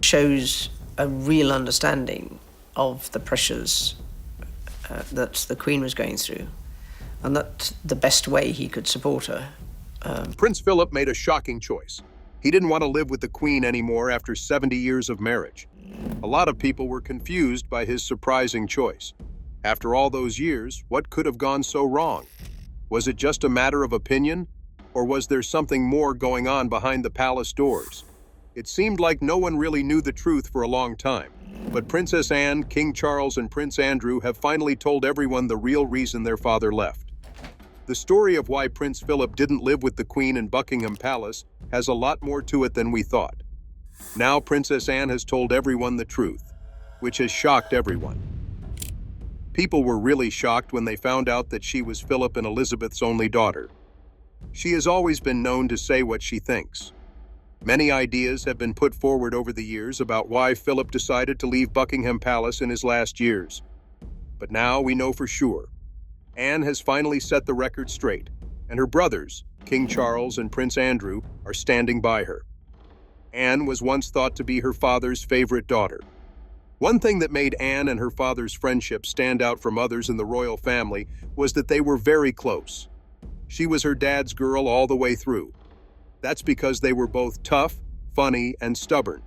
shows a real understanding of the pressures that the Queen was going through, and that the best way he could support her. Prince Philip made a shocking choice. He didn't want to live with the Queen anymore after 70 years of marriage. A lot of people were confused by his surprising choice. After all those years, what could have gone so wrong? Was it just a matter of opinion, or was there something more going on behind the palace doors? It seemed like no one really knew the truth for a long time. But Princess Anne, King Charles, and Prince Andrew have finally told everyone the real reason their father left. The story of why Prince Philip didn't live with the Queen in Buckingham Palace has a lot more to it than we thought. Now Princess Anne has told everyone the truth, which has shocked everyone. People were really shocked when they found out that she was Philip and Elizabeth's only daughter. She has always been known to say what she thinks. Many ideas have been put forward over the years about why Philip decided to leave Buckingham Palace in his last years. But now we know for sure. Anne has finally set the record straight, and her brothers, King Charles and Prince Andrew, are standing by her. Anne was once thought to be her father's favorite daughter. One thing that made Anne and her father's friendship stand out from others in the royal family was that they were very close. She was her dad's girl all the way through. That's because they were both tough, funny, and stubborn,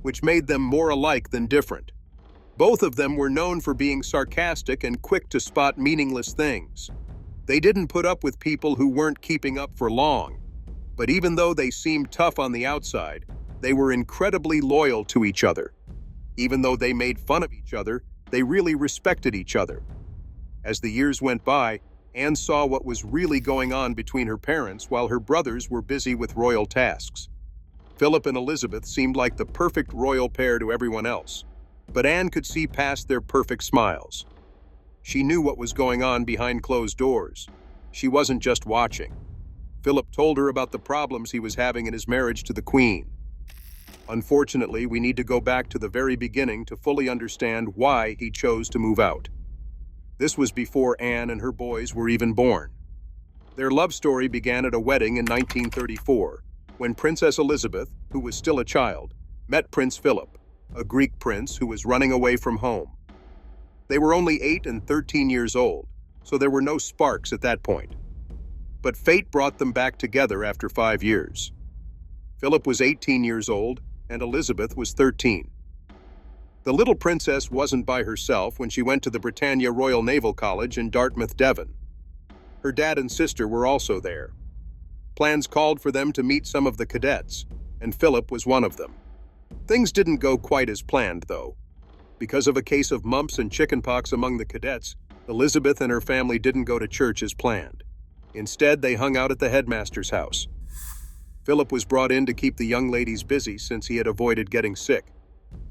which made them more alike than different. Both of them were known for being sarcastic and quick to spot meaningless things. They didn't put up with people who weren't keeping up for long. But even though they seemed tough on the outside, they were incredibly loyal to each other. Even though they made fun of each other, they really respected each other. As the years went by, Anne saw what was really going on between her parents while her brothers were busy with royal tasks. Philip and Elizabeth seemed like the perfect royal pair to everyone else, but Anne could see past their perfect smiles. She knew what was going on behind closed doors. She wasn't just watching. Philip told her about the problems he was having in his marriage to the Queen. Unfortunately, we need to go back to the very beginning to fully understand why he chose to move out. This was before Anne and her boys were even born. Their love story began at a wedding in 1934, when Princess Elizabeth, who was still a child, met Prince Philip, a Greek prince who was running away from home. They were only 8 and 13 years old, so there were no sparks at that point. But fate brought them back together after 5 years. Philip was 18 years old, and Elizabeth was 13. The little princess wasn't by herself when she went to the Britannia Royal Naval College in Dartmouth, Devon. Her dad and sister were also there. Plans called for them to meet some of the cadets, and Philip was one of them. Things didn't go quite as planned, though. Because of a case of mumps and chickenpox among the cadets, Elizabeth and her family didn't go to church as planned. Instead, they hung out at the headmaster's house. Philip was brought in to keep the young ladies busy since he had avoided getting sick.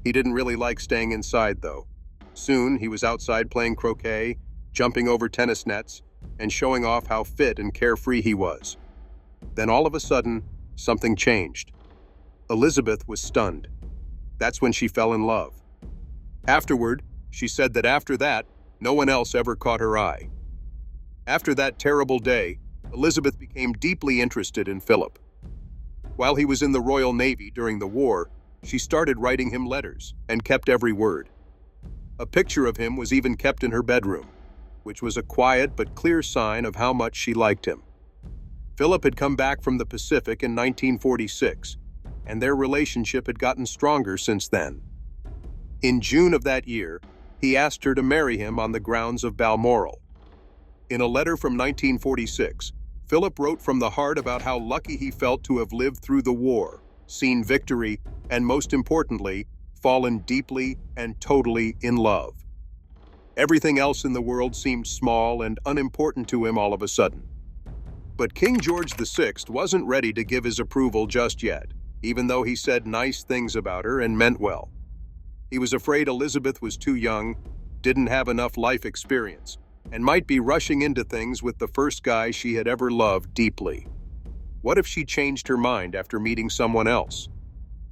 He didn't really like staying inside, though. Soon, he was outside playing croquet, jumping over tennis nets, and showing off how fit and carefree he was. Then all of a sudden, something changed. Elizabeth was stunned. That's when she fell in love. Afterward, she said that after that, no one else ever caught her eye. After that terrible day, Elizabeth became deeply interested in Philip. While he was in the Royal Navy during the war, she started writing him letters and kept every word. A picture of him was even kept in her bedroom, which was a quiet but clear sign of how much she liked him. Philip had come back from the Pacific in 1946, and their relationship had gotten stronger since then. In June of that year, he asked her to marry him on the grounds of Balmoral. In a letter from 1946, Philip wrote from the heart about how lucky he felt to have lived through the war, seen victory, and most importantly, fallen deeply and totally in love. Everything else in the world seemed small and unimportant to him all of a sudden. But King George VI wasn't ready to give his approval just yet, even though he said nice things about her and meant well. He was afraid Elizabeth was too young, didn't have enough life experience, and might be rushing into things with the first guy she had ever loved deeply. What if she changed her mind after meeting someone else?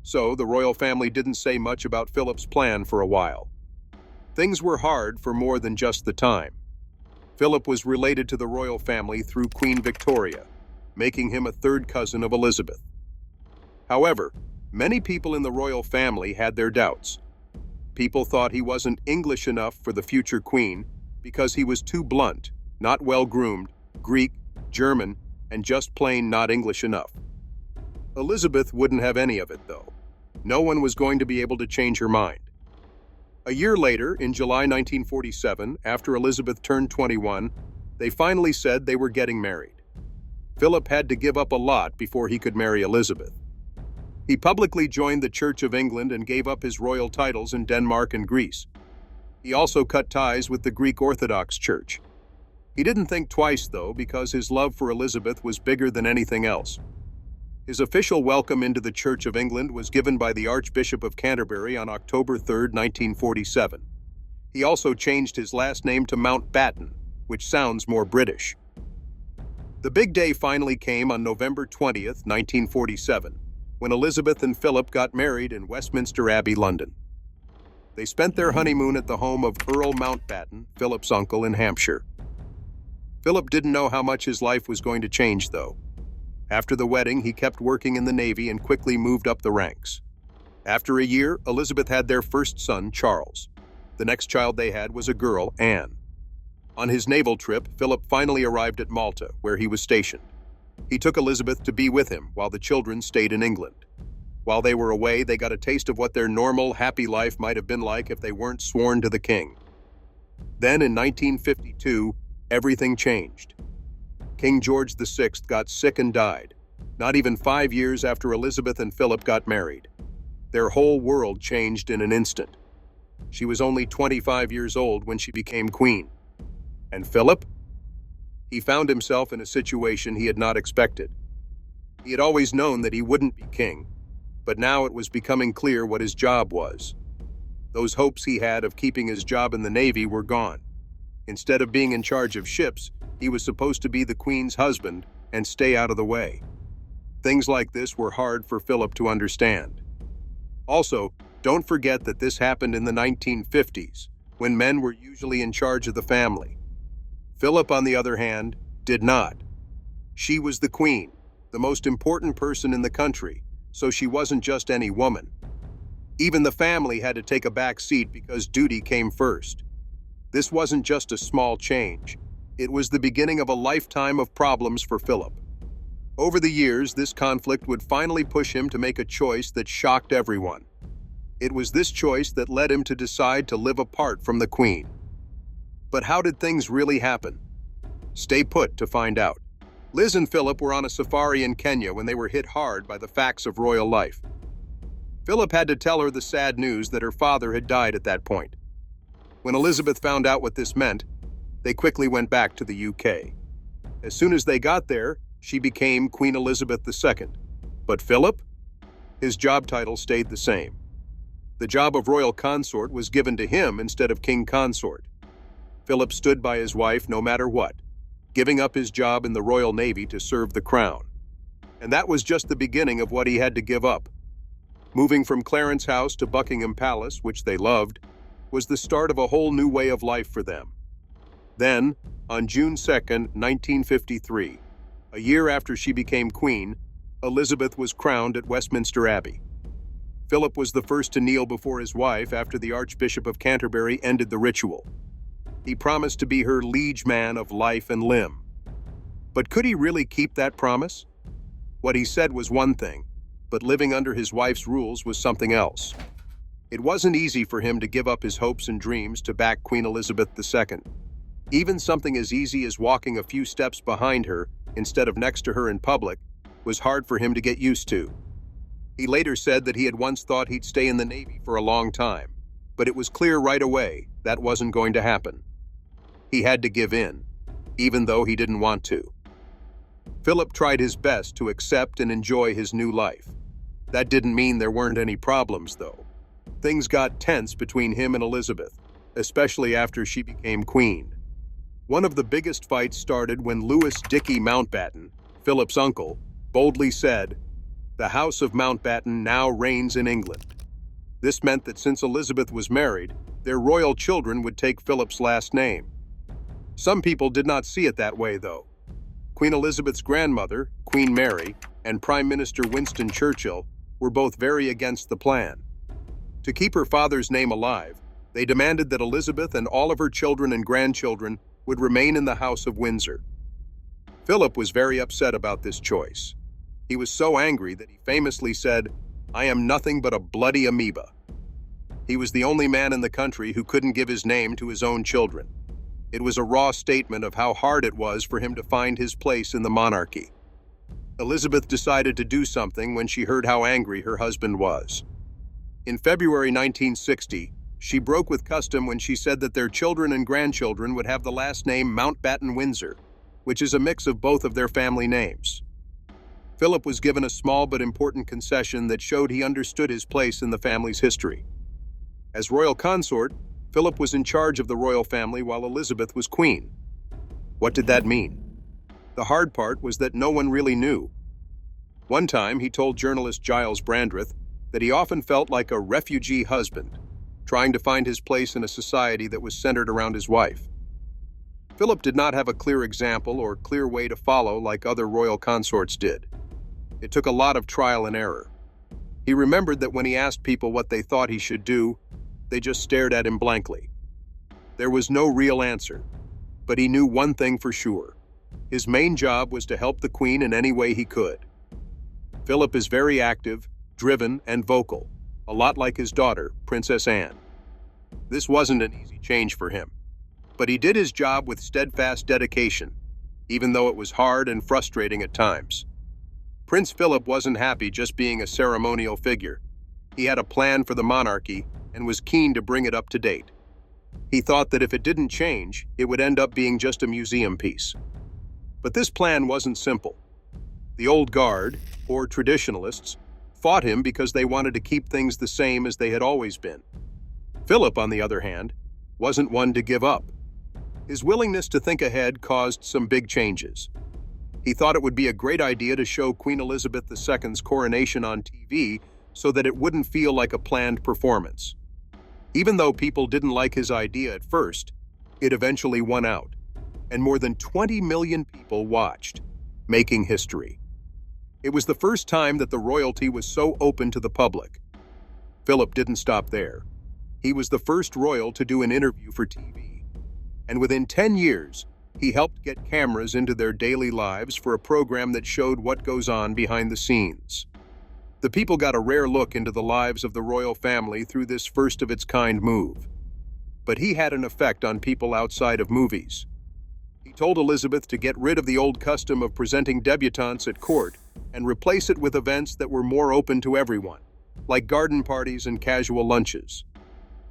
So the royal family didn't say much about Philip's plan for a while. Things were hard for more than just the time. Philip was related to the royal family through Queen Victoria, making him a third cousin of Elizabeth. However, Many people in the royal family had their doubts. People thought he wasn't English enough for the future queen because he was too blunt, not well-groomed, Greek, German, and just plain not English enough. Elizabeth wouldn't have any of it, though. No one was going to be able to change her mind. A year later, in July 1947, after Elizabeth turned 21, they finally said they were getting married. Philip had to give up a lot before he could marry Elizabeth. He publicly joined the Church of England and gave up his royal titles in Denmark and Greece. He also cut ties with the Greek Orthodox Church. He didn't think twice, though, because his love for Elizabeth was bigger than anything else. His official welcome into the Church of England was given by the Archbishop of Canterbury on October 3, 1947. He also changed his last name to Mountbatten, which sounds more British. The big day finally came on November 20, 1947, when Elizabeth and Philip got married in Westminster Abbey, London. They spent their honeymoon at the home of Earl Mountbatten, Philip's uncle, in Hampshire. Philip didn't know how much his life was going to change, though. After the wedding, he kept working in the Navy and quickly moved up the ranks. After a year, Elizabeth had their first son, Charles. The next child they had was a girl, Anne. On his naval trip, Philip finally arrived at Malta, where he was stationed. He took Elizabeth to be with him while the children stayed in England. While they were away, they got a taste of what their normal, happy life might have been like if they weren't sworn to the king. Then, in 1952, everything changed. King George VI got sick and died, not even 5 years after Elizabeth and Philip got married. Their whole world changed in an instant. She was only 25 years old when she became queen. And Philip? He found himself in a situation he had not expected. He had always known that he wouldn't be king, but now it was becoming clear what his job was. Those hopes he had of keeping his job in the Navy were gone. Instead of being in charge of ships, he was supposed to be the Queen's husband and stay out of the way. Things like this were hard for Philip to understand. Also, don't forget that this happened in the 1950s, when men were usually in charge of the family. Philip, on the other hand, did not. She was the Queen, the most important person in the country, so she wasn't just any woman. Even the family had to take a back seat because duty came first. This wasn't just a small change. It was the beginning of a lifetime of problems for Philip. Over the years, this conflict would finally push him to make a choice that shocked everyone. It was this choice that led him to decide to live apart from the Queen. But how did things really happen? Stay put to find out. Liz and Philip were on a safari in Kenya when they were hit hard by the facts of royal life. Philip had to tell her the sad news that her father had died at that point. When Elizabeth found out what this meant, they quickly went back to the UK. As soon as they got there, she became Queen Elizabeth II. But Philip? His job title stayed the same. The job of royal consort was given to him instead of king consort. Philip stood by his wife no matter what, giving up his job in the Royal Navy to serve the crown. And that was just the beginning of what he had to give up. Moving from Clarence House to Buckingham Palace, which they loved, was the start of a whole new way of life for them. Then, on June 2, 1953, a year after she became queen, Elizabeth was crowned at Westminster Abbey. Philip was the first to kneel before his wife after the Archbishop of Canterbury ended the ritual. He promised to be her liege man of life and limb. But could he really keep that promise? What he said was one thing, but living under his wife's rules was something else. It wasn't easy for him to give up his hopes and dreams to back Queen Elizabeth II. Even something as easy as walking a few steps behind her instead of next to her in public was hard for him to get used to. He later said that he had once thought he'd stay in the Navy for a long time, but it was clear right away that wasn't going to happen. He had to give in, even though he didn't want to. Philip tried his best to accept and enjoy his new life. That didn't mean there weren't any problems, though. Things got tense between him and Elizabeth, especially after she became queen. One of the biggest fights started when Louis Dickey Mountbatten, Philip's uncle, boldly said, "The House of Mountbatten now reigns in England." This meant that since Elizabeth was married, their royal children would take Philip's last name. Some people did not see it that way, though. Queen Elizabeth's grandmother, Queen Mary, and Prime Minister Winston Churchill were both very against the plan. To keep her father's name alive, they demanded that Elizabeth and all of her children and grandchildren would remain in the House of Windsor. Philip was very upset about this choice. He was so angry that he famously said, "I am nothing but a bloody amoeba." He was the only man in the country who couldn't give his name to his own children. It was a raw statement of how hard it was for him to find his place in the monarchy. Elizabeth decided to do something when she heard how angry her husband was. In February 1960, she broke with custom when she said that their children and grandchildren would have the last name Mountbatten-Windsor, which is a mix of both of their family names. Philip was given a small but important concession that showed he understood his place in the family's history. As royal consort, Philip was in charge of the royal family while Elizabeth was queen. What did that mean? The hard part was that no one really knew. One time, he told journalist Giles Brandreth that he often felt like a refugee husband, trying to find his place in a society that was centered around his wife. Philip did not have a clear example or clear way to follow like other royal consorts did. It took a lot of trial and error. He remembered that when he asked people what they thought he should do, they just stared at him blankly. There was no real answer, but he knew one thing for sure. His main job was to help the Queen in any way he could. Philip is very active, driven, and vocal, a lot like his daughter, Princess Anne. This wasn't an easy change for him, but he did his job with steadfast dedication, even though it was hard and frustrating at times. Prince Philip wasn't happy just being a ceremonial figure. He had a plan for the monarchy and was keen to bring it up to date. He thought that if it didn't change, it would end up being just a museum piece. But this plan wasn't simple. The old guard, or traditionalists, fought him because they wanted to keep things the same as they had always been. Philip, on the other hand, wasn't one to give up. His willingness to think ahead caused some big changes. He thought it would be a great idea to show Queen Elizabeth II's coronation on TV so that it wouldn't feel like a planned performance. Even though people didn't like his idea at first, it eventually won out, and more than 20 million people watched, making history. It was the first time that the royalty was so open to the public. Philip didn't stop there. He was the first royal to do an interview for TV, and within 10 years, he helped get cameras into their daily lives for a program that showed what goes on behind the scenes. The people got a rare look into the lives of the royal family through this first-of-its-kind move. But he had an effect on people outside of movies. He told Elizabeth to get rid of the old custom of presenting debutantes at court and replace it with events that were more open to everyone, like garden parties and casual lunches.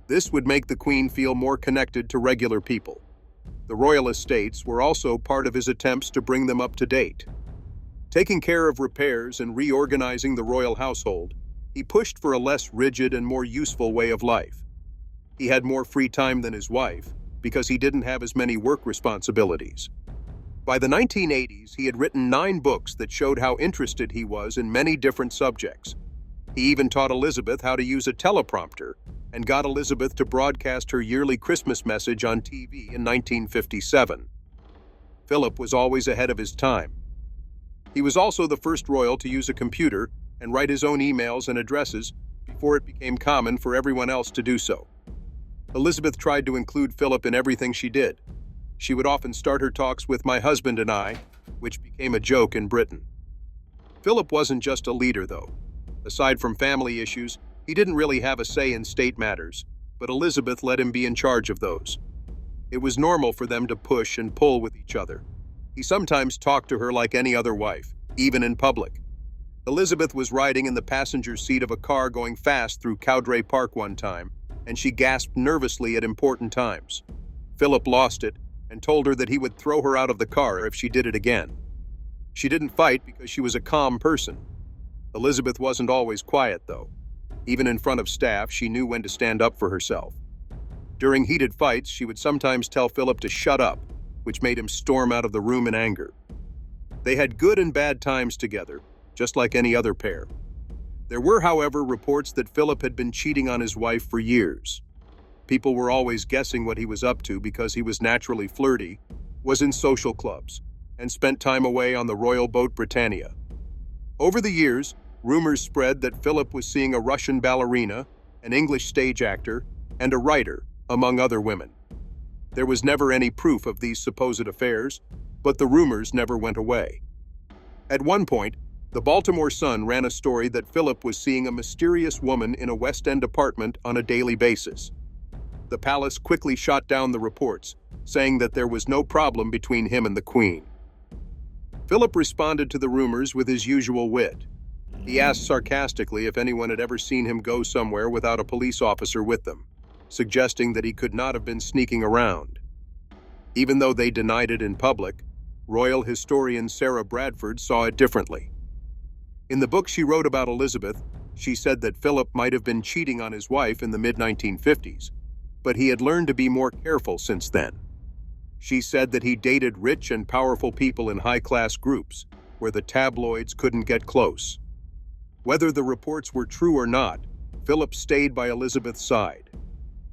This would make the Queen feel more connected to regular people. The royal estates were also part of his attempts to bring them up to date. Taking care of repairs and reorganizing the royal household, he pushed for a less rigid and more useful way of life. He had more free time than his wife because he didn't have as many work responsibilities. By the 1980s, he had written 9 books that showed how interested he was in many different subjects. He even taught Elizabeth how to use a teleprompter and got Elizabeth to broadcast her yearly Christmas message on TV in 1957. Philip was always ahead of his time. He was also the first royal to use a computer and write his own emails and addresses before it became common for everyone else to do so. Elizabeth tried to include Philip in everything she did. She would often start her talks with "my husband and I," which became a joke in Britain. Philip wasn't just a leader, though. Aside from family issues, he didn't really have a say in state matters, but Elizabeth let him be in charge of those. It was normal for them to push and pull with each other. He sometimes talked to her like any other wife, even in public. Elizabeth was riding in the passenger seat of a car going fast through Cowdray Park one time, and she gasped nervously at important times. Philip lost it and told her that he would throw her out of the car if she did it again. She didn't fight because she was a calm person. Elizabeth wasn't always quiet, though. Even in front of staff, she knew when to stand up for herself. During heated fights, she would sometimes tell Philip to shut up, which made him storm out of the room in anger. They had good and bad times together, just like any other pair. There were, however, reports that Philip had been cheating on his wife for years. People were always guessing what he was up to because he was naturally flirty, was in social clubs, and spent time away on the royal boat Britannia. Over the years, Rumors spread that Philip was seeing a Russian ballerina, an English stage actor, and a writer, among other women. There was never any proof of these supposed affairs, but the rumors never went away. At one point, the Baltimore Sun ran a story that Philip was seeing a mysterious woman in a West End apartment on a daily basis. The palace quickly shot down the reports, saying that there was no problem between him and the Queen. Philip responded to the rumors with his usual wit. He asked sarcastically if anyone had ever seen him go somewhere without a police officer with them, suggesting that he could not have been sneaking around. Even though they denied it in public, royal historian Sarah Bradford saw it differently. In the book she wrote about Elizabeth, she said that Philip might have been cheating on his wife in the mid-1950s, but he had learned to be more careful since then. She said that he dated rich and powerful people in high-class groups, where the tabloids couldn't get close. Whether the reports were true or not, Philip stayed by Elizabeth's side.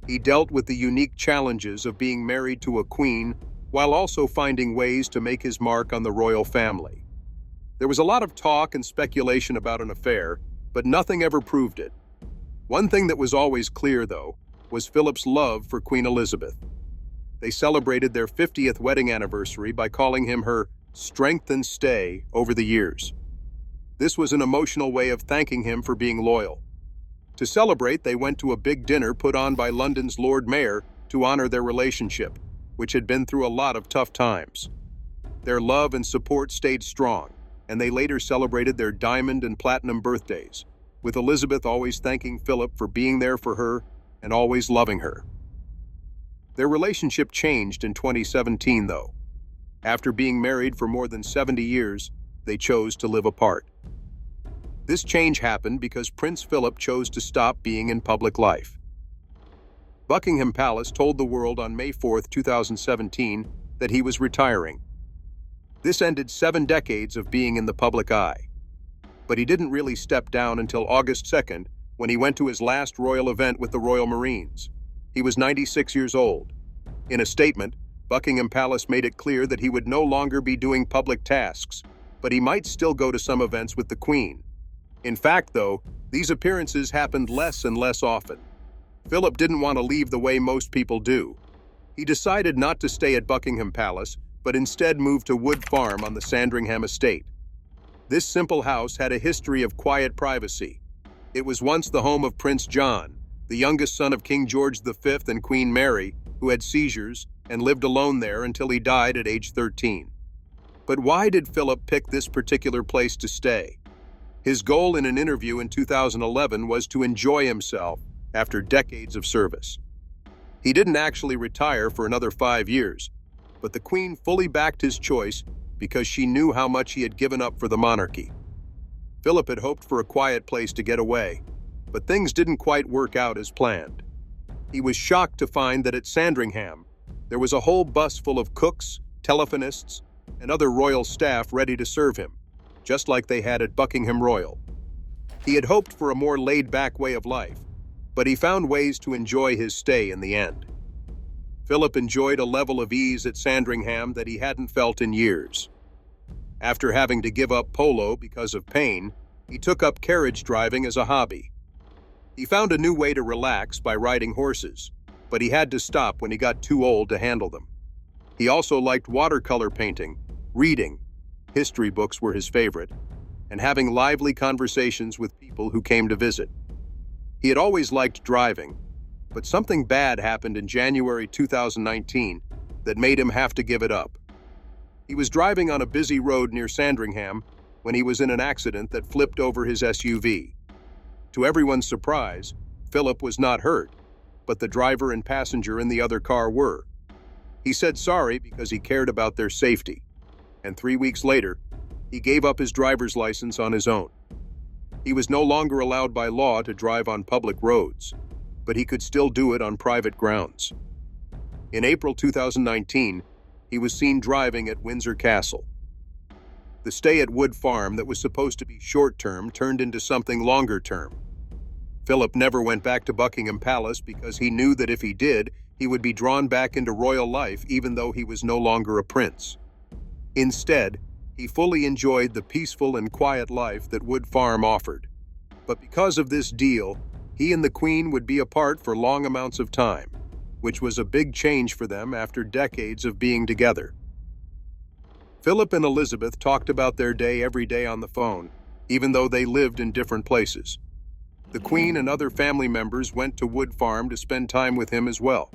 He dealt with the unique challenges of being married to a queen while also finding ways to make his mark on the royal family. There was a lot of talk and speculation about an affair, but nothing ever proved it. One thing that was always clear, though, was Philip's love for Queen Elizabeth. They celebrated their 50th wedding anniversary by calling him her strength and stay over the years. This was an emotional way of thanking him for being loyal. To celebrate, they went to a big dinner put on by London's Lord Mayor to honor their relationship, which had been through a lot of tough times. Their love and support stayed strong, and they later celebrated their diamond and platinum birthdays, with Elizabeth always thanking Philip for being there for her and always loving her. Their relationship changed in 2017, though. After being married for more than 70 years, they chose to live apart. This change happened because Prince Philip chose to stop being in public life. Buckingham Palace told the world on May 4, 2017, that he was retiring. This ended 7 decades of being in the public eye. But he didn't really step down until August 2nd, when he went to his last royal event with the Royal Marines. He was 96 years old. In a statement, Buckingham Palace made it clear that he would no longer be doing public tasks, but he might still go to some events with the Queen. In fact, though, these appearances happened less and less often. Philip didn't want to leave the way most people do. He decided not to stay at Buckingham Palace, but instead moved to Wood Farm on the Sandringham estate. This simple house had a history of quiet privacy. It was once the home of Prince John, the youngest son of King George V and Queen Mary, who had seizures and lived alone there until he died at age 13. But why did Philip pick this particular place to stay? His goal in an interview in 2011 was to enjoy himself after decades of service. He didn't actually retire for another 5 years, but the Queen fully backed his choice because she knew how much he had given up for the monarchy. Philip had hoped for a quiet place to get away, but things didn't quite work out as planned. He was shocked to find that at Sandringham, there was a whole bus full of cooks, telephonists, and other royal staff ready to serve him, just like they had at Buckingham Royal. He had hoped for a more laid-back way of life, but he found ways to enjoy his stay in the end. Philip enjoyed a level of ease at Sandringham that he hadn't felt in years. After having to give up polo because of pain, he took up carriage driving as a hobby. He found a new way to relax by riding horses, but he had to stop when he got too old to handle them. He also liked watercolor painting, reading, history books were his favorite, and having lively conversations with people who came to visit. He had always liked driving, but something bad happened in January 2019 that made him have to give it up. He was driving on a busy road near Sandringham when he was in an accident that flipped over his SUV. To everyone's surprise, Philip was not hurt, but the driver and passenger in the other car were. He said sorry because he cared about their safety, and 3 weeks later, he gave up his driver's license on his own. He was no longer allowed by law to drive on public roads, but he could still do it on private grounds. In April 2019, he was seen driving at Windsor Castle. The stay at Wood Farm that was supposed to be short-term turned into something longer-term. Philip never went back to Buckingham Palace because he knew that if he did, he would be drawn back into royal life even though he was no longer a prince. Instead, He fully enjoyed the peaceful and quiet life that Wood Farm offered. But because of this deal, he and the Queen would be apart for long amounts of time, which was a big change for them after decades of being together. Philip and Elizabeth talked about their day every day on the phone, even though they lived in different places. The Queen and other family members went to Wood Farm to spend time with him as well.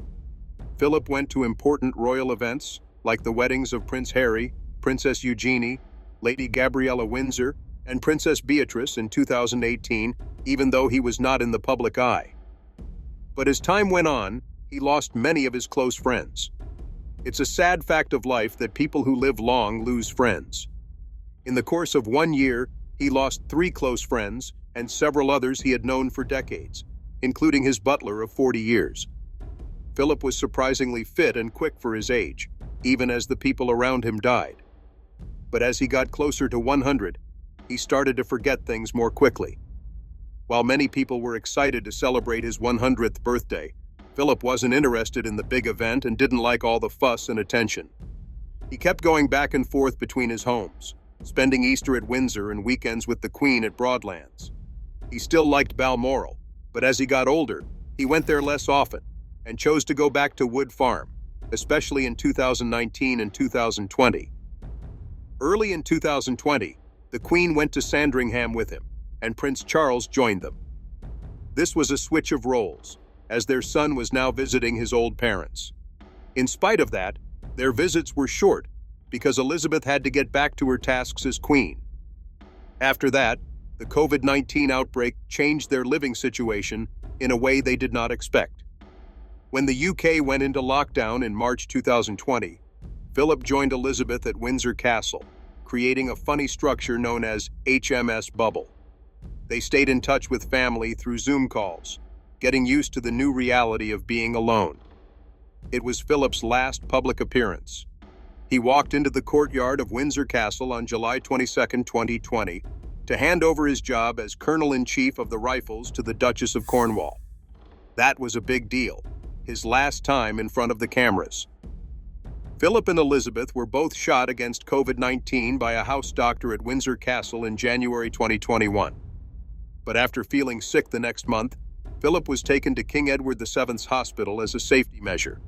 Philip went to important royal events, like the weddings of Prince Harry, Princess Eugenie, Lady Gabriella Windsor, and Princess Beatrice in 2018, even though he was not in the public eye. But as time went on, he lost many of his close friends. It's a sad fact of life that people who live long lose friends. In the course of 1 year, he lost 3 close friends and several others he had known for decades, including his butler of 40 years. Philip was surprisingly fit and quick for his age, even as the people around him died. But as he got closer to 100, he started to forget things more quickly. While many people were excited to celebrate his 100th birthday, Philip wasn't interested in the big event and didn't like all the fuss and attention. He kept going back and forth between his homes, spending Easter at Windsor and weekends with the Queen at Broadlands. He still liked Balmoral, but as he got older, he went there less often and chose to go back to Wood Farm, especially in 2019 and 2020. Early in 2020, the Queen went to Sandringham with him, and Prince Charles joined them. This was a switch of roles, as their son was now visiting his old parents. In spite of that, their visits were short because Elizabeth had to get back to her tasks as Queen. After that, the COVID-19 outbreak changed their living situation in a way they did not expect. When the UK went into lockdown in March 2020, Philip joined Elizabeth at Windsor Castle, creating a funny structure known as HMS Bubble. They stayed in touch with family through Zoom calls, getting used to the new reality of being alone. It was Philip's last public appearance. He walked into the courtyard of Windsor Castle on July 22, 2020, to hand over his job as Colonel-in-Chief of the Rifles to the Duchess of Cornwall. That was a big deal, his last time in front of the cameras. Philip and Elizabeth were both shot against COVID-19 by a house doctor at Windsor Castle in January 2021. But after feeling sick the next month, Philip was taken to King Edward VII's hospital as a safety measure.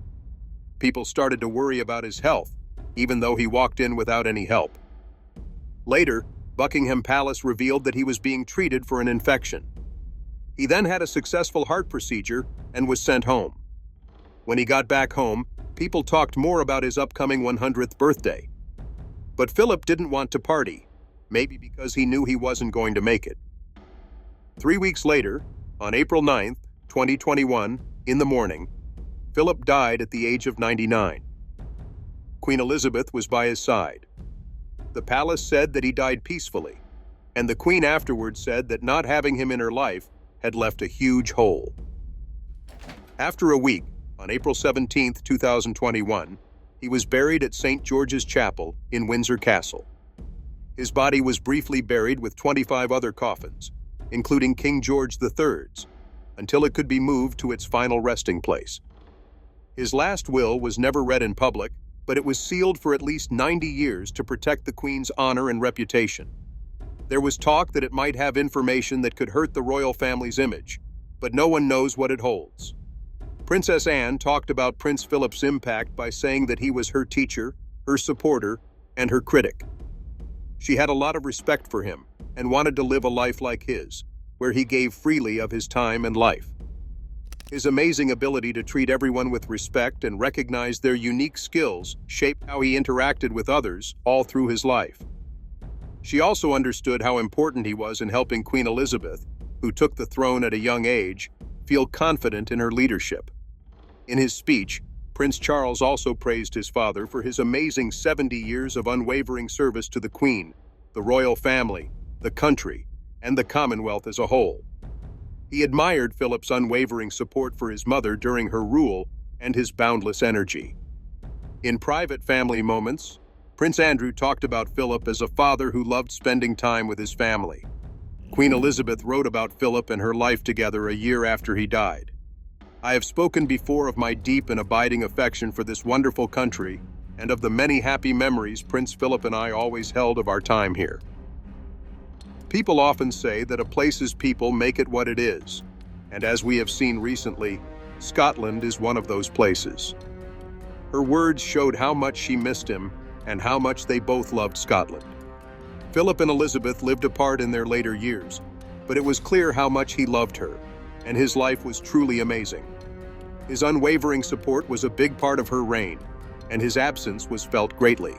People started to worry about his health, even though he walked in without any help. Later, Buckingham Palace revealed that he was being treated for an infection. He then had a successful heart procedure and was sent home. When he got back home, people talked more about his upcoming 100th birthday. But Philip didn't want to party, maybe because he knew he wasn't going to make it. 3 weeks later, on April 9, 2021, in the morning, Philip died at the age of 99. Queen Elizabeth was by his side. The palace said that he died peacefully, and the Queen afterwards said that not having him in her life had left a huge hole. After a week, on April 17, 2021, he was buried at St. George's Chapel in Windsor Castle. His body was briefly buried with 25 other coffins, including King George III's, until it could be moved to its final resting place. His last will was never read in public, but it was sealed for at least 90 years to protect the Queen's honor and reputation. There was talk that it might have information that could hurt the royal family's image, but no one knows what it holds. Princess Anne talked about Prince Philip's impact by saying that he was her teacher, her supporter, and her critic. She had a lot of respect for him and wanted to live a life like his, where he gave freely of his time and life. His amazing ability to treat everyone with respect and recognize their unique skills shaped how he interacted with others all through his life. She also understood how important he was in helping Queen Elizabeth, who took the throne at a young age, feel confident in her leadership. In his speech, Prince Charles also praised his father for his amazing 70 years of unwavering service to the Queen, the royal family, the country, and the Commonwealth as a whole. He admired Philip's unwavering support for his mother during her rule and his boundless energy. In private family moments, Prince Andrew talked about Philip as a father who loved spending time with his family. Queen Elizabeth wrote about Philip and her life together a year after he died. I have spoken before of my deep and abiding affection for this wonderful country and of the many happy memories Prince Philip and I always held of our time here. People often say that a place's people make it what it is, and as we have seen recently, Scotland is one of those places. Her words showed how much she missed him and how much they both loved Scotland. Philip and Elizabeth lived apart in their later years, but it was clear how much he loved her, and his life was truly amazing. His unwavering support was a big part of her reign, and his absence was felt greatly.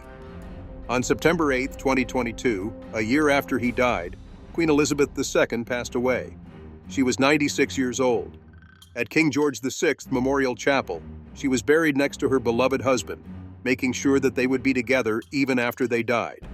On September 8, 2022, a year after he died, Queen Elizabeth II passed away. She was 96 years old. At King George VI Memorial Chapel, she was buried next to her beloved husband, making sure that they would be together even after they died.